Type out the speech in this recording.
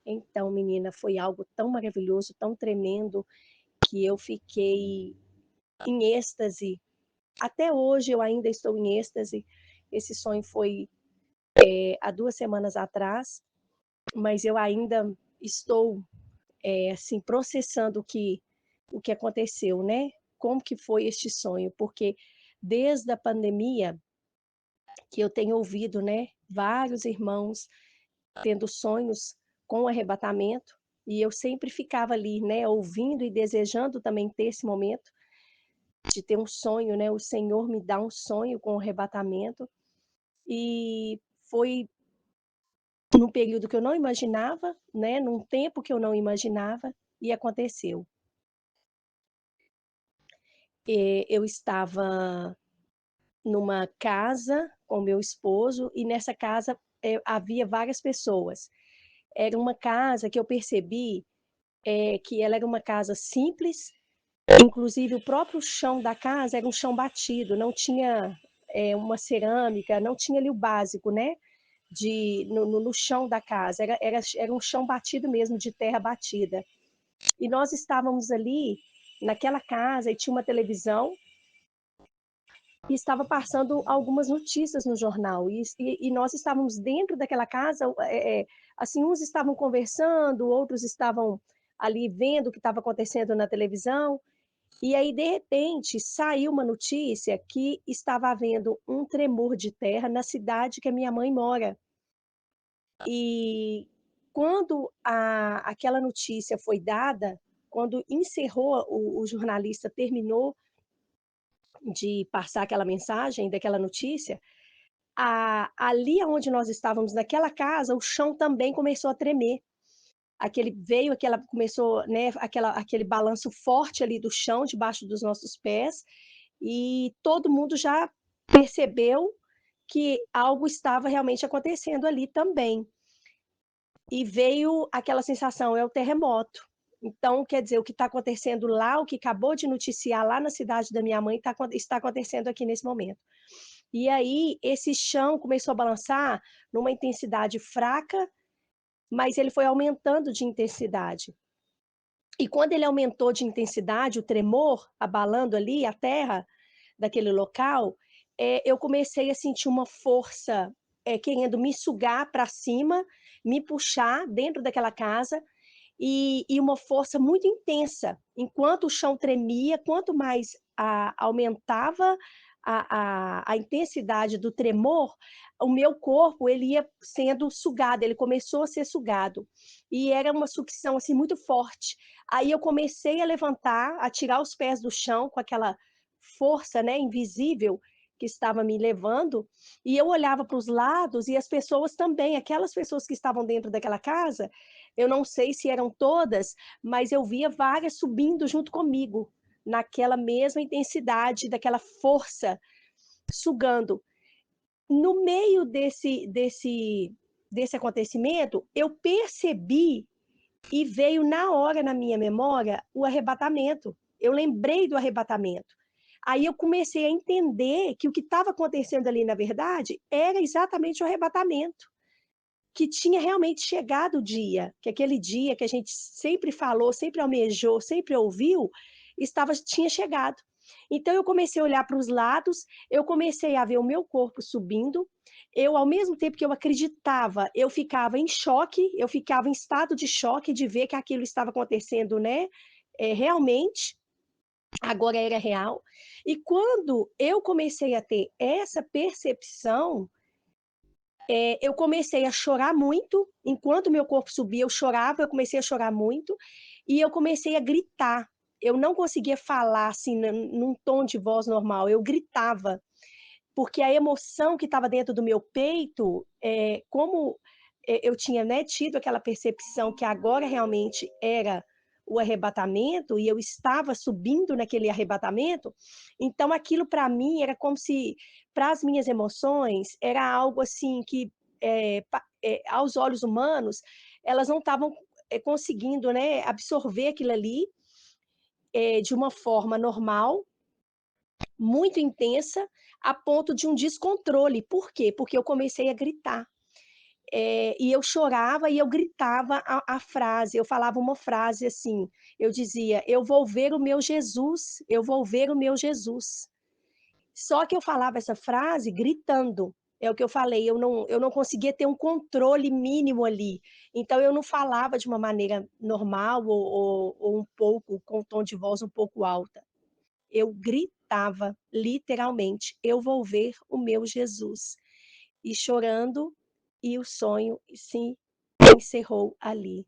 Então, menina, foi algo tão maravilhoso, tão tremendo, que eu fiquei em êxtase. Até hoje eu ainda estou em êxtase. Esse sonho foi, há 2 semanas atrás, mas eu ainda estou, assim, processando o que aconteceu, né. Como que foi este sonho, porque desde a pandemia que eu tenho ouvido, né, vários irmãos tendo sonhos com o arrebatamento, e eu sempre ficava ali, né, ouvindo e desejando também ter esse momento de ter um sonho, né, o Senhor me dá um sonho com o arrebatamento, e foi num período que eu não imaginava, né, num tempo que eu não imaginava, e aconteceu. Eu estava numa casa com meu esposo e nessa casa, havia várias pessoas. Era uma casa que eu percebi, que ela era uma casa simples, inclusive o próprio chão da casa era um chão batido, não tinha, uma cerâmica, não tinha ali o básico, né, de no chão da casa, era um chão batido mesmo, de terra batida. E nós estávamos ali, naquela casa, e tinha uma televisão, e estava passando algumas notícias no jornal, e nós estávamos dentro daquela casa, assim, uns estavam conversando, outros estavam ali vendo o que estava acontecendo na televisão, e aí, de repente, saiu uma notícia que estava havendo um tremor de terra na cidade que a minha mãe mora. E quando aquela notícia foi dada, quando encerrou, o jornalista terminou de passar aquela mensagem daquela notícia, ali aonde nós estávamos, naquela casa, o chão também começou a tremer. Aquela começou, né, aquele balanço forte ali do chão debaixo dos nossos pés, e todo mundo já percebeu que algo estava realmente acontecendo ali também. E veio aquela sensação, é o terremoto. Então, quer dizer, o que está acontecendo lá, o que acabou de noticiar lá na cidade da minha mãe, está acontecendo aqui nesse momento. E aí, esse chão começou a balançar numa intensidade fraca, mas ele foi aumentando de intensidade. E quando ele aumentou de intensidade, o tremor abalando ali a terra daquele local, eu comecei a sentir uma força, querendo me sugar para cima, me puxar dentro daquela casa, e uma força muito intensa. Enquanto o chão tremia, quanto mais aumentava a intensidade do tremor, o meu corpo ele ia sendo sugado, ele começou a ser sugado. E era uma sucção assim muito forte. Aí eu comecei a levantar, a tirar os pés do chão com aquela força, né, invisível que estava me levando, e eu olhava para os lados e as pessoas também, aquelas pessoas que estavam dentro daquela casa, eu não sei se eram todas, mas eu via várias subindo junto comigo, naquela mesma intensidade, daquela força, sugando. No meio desse acontecimento, eu percebi e veio na hora na minha memória o arrebatamento. Eu lembrei do arrebatamento. Aí eu comecei a entender que o que estava acontecendo ali, na verdade, era exatamente o arrebatamento, que tinha realmente chegado o dia, que aquele dia que a gente sempre falou, sempre almejou, sempre ouviu, tinha chegado. Então eu comecei a olhar para os lados, eu comecei a ver o meu corpo subindo, eu ao mesmo tempo que eu acreditava, eu ficava em choque, eu ficava em estado de choque de ver que aquilo estava acontecendo, né, realmente, agora era real. E quando eu comecei a ter essa percepção, eu comecei a chorar muito, enquanto meu corpo subia, eu chorava, eu comecei a chorar muito, e eu comecei a gritar. Eu não conseguia falar, assim, num tom de voz normal, eu gritava, porque a emoção que estava dentro do meu peito, como, eu tinha, né, tido aquela percepção que agora realmente era o arrebatamento, e eu estava subindo naquele arrebatamento, então aquilo para mim era como se, para as minhas emoções, era algo assim que, aos olhos humanos, elas não estavam, conseguindo, né, absorver aquilo ali, de uma forma normal, muito intensa, a ponto de um descontrole. Por quê? Porque eu comecei a gritar. E eu chorava e eu gritava a frase, eu falava uma frase assim, eu dizia: "Eu vou ver o meu Jesus, eu vou ver o meu Jesus". Só que eu falava essa frase gritando, é o que eu falei, eu não conseguia ter um controle mínimo ali, então eu não falava de uma maneira normal ou um pouco com um tom de voz um pouco alta, eu gritava literalmente: "Eu vou ver o meu Jesus", e chorando, e o sonho se encerrou ali.